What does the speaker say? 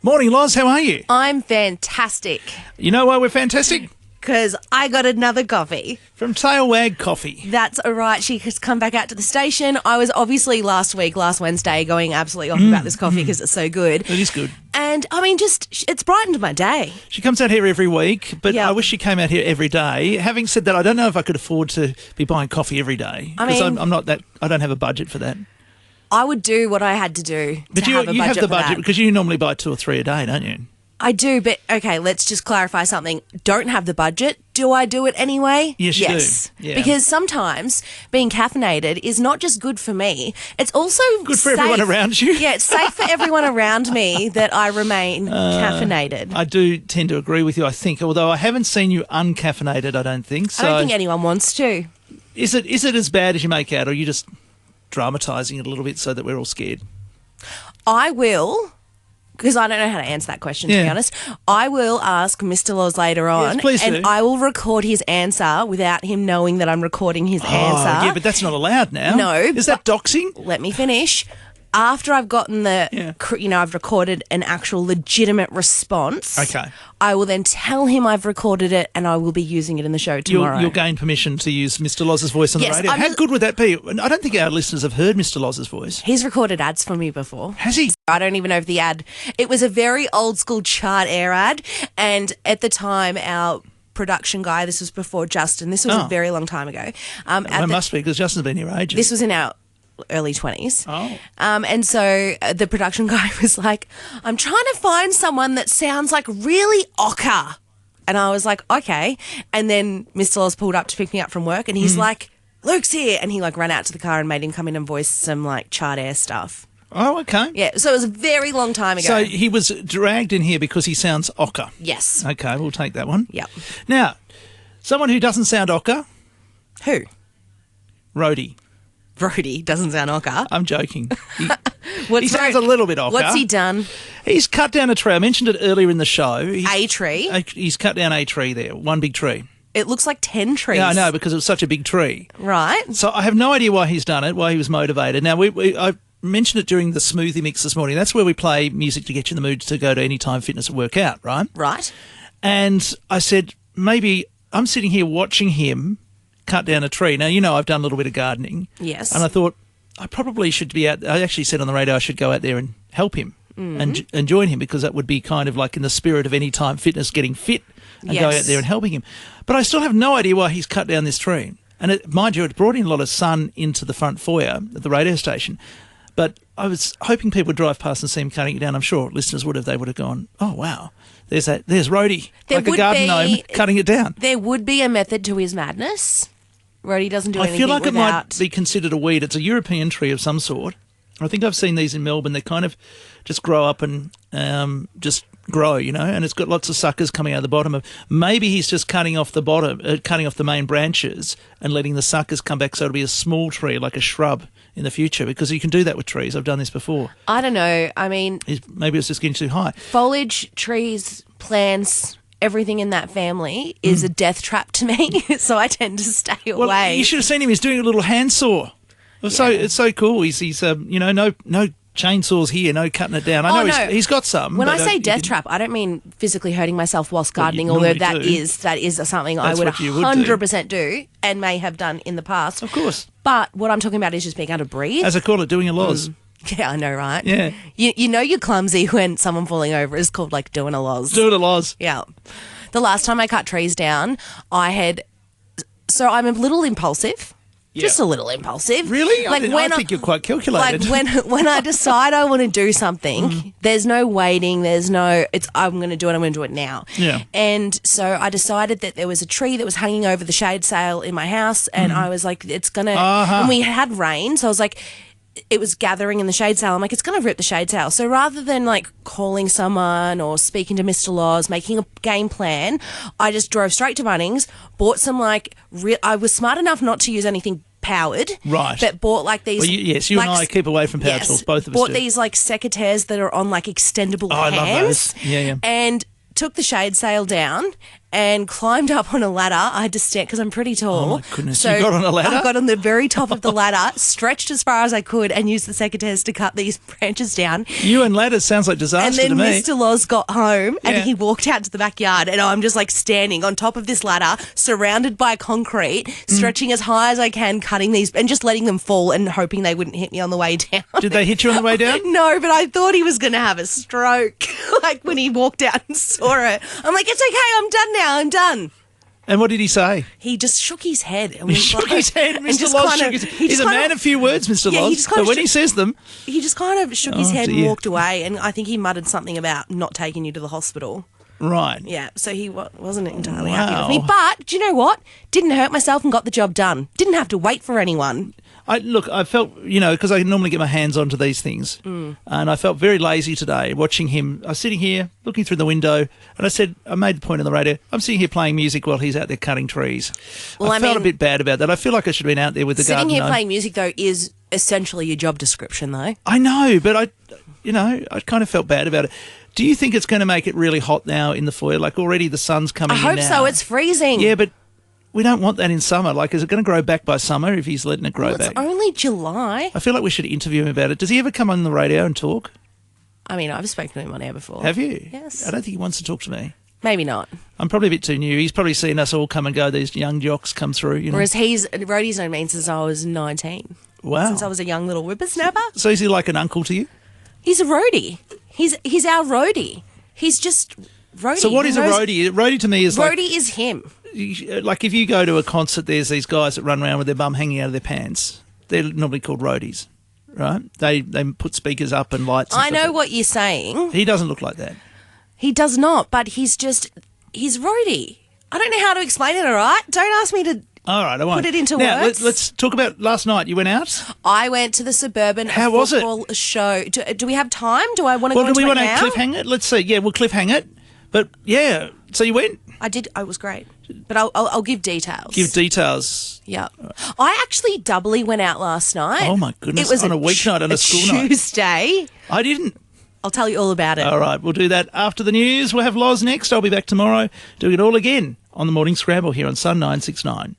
Morning, Loz. How are you? I'm fantastic You know why we're fantastic? because I got another coffee. From Tail Wag Coffee. That's all right. She has come back out to the station. I was obviously last Wednesday, going absolutely off about this coffee because it's so good. It is good. And, I mean, it's brightened my day. She comes out here every week, but Yep. I wish she came out here every day. Having said that, I don't know if I could afford to be buying coffee every day because I'm not that. I don't have a budget for that. I would do what I had to do But to you have a budget have the for budget that. because you normally buy 2 or 3 a day, don't you? I do, but okay, let's just clarify something. Don't have the budget. Do I do it anyway? Yes, you do. Yeah. Because sometimes being caffeinated is not just good for me, it's also Good for safe. everyone around you. Yeah, it's safe for everyone around me that I remain caffeinated. I do tend to agree with you, I think, although I haven't seen you uncaffeinated, I don't think. So I don't think anyone wants to. is it as bad as you make out, or are you just dramatising it a little bit so that we're all scared? I will, because I don't know how to answer that question, to be honest. I will ask Mr. Loz later on, please do. and I will record his answer without him knowing that I'm recording his answer. Yeah, but that's not allowed now. No, Is that doxing? Let me finish. After I've gotten I've recorded an actual legitimate response. Okay. I will then tell him I've recorded it and I will be using it in the show tomorrow. You'll gain permission to use Mr. Loz's voice on the Yes, radio. How good would that be? I don't think our listeners have heard Mr. Loz's voice. He's recorded ads for me before. Has he? I don't even know if the ad... It was a very old school chart air ad, and at the time our production guy, this was before Justin, this was a very long time ago. It must be because Justin's been here ages. This was in our early 20s. Oh. And so the production guy was like, I'm trying to find someone that sounds like really ochre. And I was like, okay. And then Mr. Loz pulled up to pick me up from work and he's like, Luke's here. And he ran out to the car and made him come in and voice some chart air stuff. Oh, okay. Yeah, so it was a very long time ago. So he was dragged in here because he sounds ochre. Yes. Okay, we'll take that one. Yep. Now, someone who doesn't sound ochre, Who? Rhodey. Brody doesn't sound ochre. I'm joking. What's He sounds a little bit ochre. What's he done? He's cut down a tree. I mentioned it earlier in the show. A tree? He's cut down a tree there, one big tree. It looks like 10 trees. Yeah, I know, because it was such a big tree. Right. So I have no idea why he's done it, why he was motivated. Now, I mentioned it during the smoothie mix this morning. That's where we play music to get you in the mood to go to Anytime Fitness and work out, right? Right. And I said, maybe I'm sitting here watching him cut down a tree. Now, I've done a little bit of gardening. Yes. And I thought I probably should be out. I actually said on the radio I should go out there and help him and join him because that would be kind of like in the spirit of Anytime Fitness, getting fit and go out there and helping him. But I still have no idea why he's cut down this tree. And mind you, it brought in a lot of sun into the front foyer at the radio station. But I was hoping people would drive past and see him cutting it down. I'm sure listeners would have. They would have gone, oh, wow, there's Rhodey, like a garden gnome, cutting it down. There would be a method to his madness. Rhodey doesn't do anything I feel like without... it might be considered a weed. It's a European tree of some sort. I think I've seen these in Melbourne. They kind of just grow up and just grow, and it's got lots of suckers coming out of the bottom of. Maybe he's just cutting off the bottom, cutting off the main branches and letting the suckers come back so it'll be a small tree, like a shrub in the future, because you can do that with trees. I've done this before. I don't know. I mean... Maybe it's just getting too high. Foliage, trees, plants... Everything in that family is a death trap to me, so I tend to stay away. Well, you should have seen him. He's doing a little handsaw. It's so cool. He's no chainsaws here, no cutting it down. I know he's got some. When I say death trap, I don't mean physically hurting myself whilst gardening, although that is something I would 100% do and may have done in the past. Of course. But what I'm talking about is just being able to breathe. As I call it, doing a Loz. Yeah, I know, right? Yeah. You know you're clumsy when someone falling over is called doing a Loz. Doing a Loz. Yeah. The last time I cut trees down, so I'm a little impulsive. Yeah. Just a little impulsive. Really? I think you're quite calculated. When I decide I want to do something, there's no waiting, I'm going to do it now. Yeah. And so I decided that there was a tree that was hanging over the shade sail in my house and I was like, it's going to, and we had rain, so I was like, it was gathering in the shade sail. I'm like, it's going to rip the shade sail. So rather than calling someone or speaking to Mr. Loz, making a game plan, I just drove straight to Bunnings, bought some I was smart enough not to use anything powered. Right. But bought these... Well, you and I keep away from power tools, both of us bought do. these secateurs that are on extendable hands. I love those. Yeah. And took the shade sail down and climbed up on a ladder. I had to stand because I'm pretty tall. Oh, my goodness. You got on a ladder? I got on the very top of the ladder, stretched as far as I could, and used the secateurs to cut these branches down. You and ladders sounds like disaster to me. And then Mr. Loz got home and he walked out to the backyard, and I'm just like standing on top of this ladder, surrounded by concrete, stretching as high as I can, cutting these and just letting them fall and hoping they wouldn't hit me on the way down. Did they hit you on the way down? No, but I thought he was going to have a stroke, like when he walked out and saw it. I'm like, it's okay, I'm done now, I'm done. And what did he say? He just shook his head. And he shook his head. Mr. Loz shook his head. He's a man of few words, Mr. Loz. But when he says them... He just kind of shook his head and walked away. And I think he muttered something about not taking you to the hospital. Right. Yeah, so he wasn't entirely happy with me. But do you know what? Didn't hurt myself and got the job done. Didn't have to wait for anyone. I felt, because I normally get my hands onto these things, and I felt very lazy today watching him. I was sitting here looking through the window, and I made the point on the radio, I'm sitting here playing music while he's out there cutting trees. Well, I felt a bit bad about that. I feel like I should have been out there with the garden. Sitting here playing music, though, is essentially your job description, though. I know, but I kind of felt bad about it. Do you think it's going to make it really hot now in the foyer? Like already the sun's coming in now. I hope so. It's freezing. Yeah, but we don't want that in summer. Like, is it going to grow back by summer if he's letting it grow back? It's only July. I feel like we should interview him about it. Does he ever come on the radio and talk? I mean, I've spoken to him on air before. Have you? Yes. I don't think he wants to talk to me. Maybe not. I'm probably a bit too new. He's probably seen us all come and go, these young jocks come through. Whereas roadie's known me since I was 19. Wow. Since I was a young little whippersnapper. So is he like an uncle to you? He's a roadie. He's our roadie. He's just roadie. So what is a roadie? Roadie to me is roadie is him. Like if you go to a concert, there's these guys that run around with their bum hanging out of their pants. They're normally called roadies, right? They put speakers up and lights. And I know what you're saying. He doesn't look like that. He does not, but he's roadie. I don't know how to explain it, all right? Don't ask me to all right, I won't. Put it into now, words. Let's talk about last night. You went out? I went to the Suburban football show. Do we have time? Do I want to go into it now? Do we want to cliffhang it? Let's see. Yeah, we'll cliffhang it. But, yeah, so you went? I did. It was great. But I'll give details. Give details. Yeah. I actually doubly went out last night. Oh, my goodness. It was on a weeknight, on a school night. Tuesday. I didn't. I'll tell you all about it. All right, we'll do that after the news. We'll have Loz next. I'll be back tomorrow doing it all again on the Morning Scramble here on Sun 969.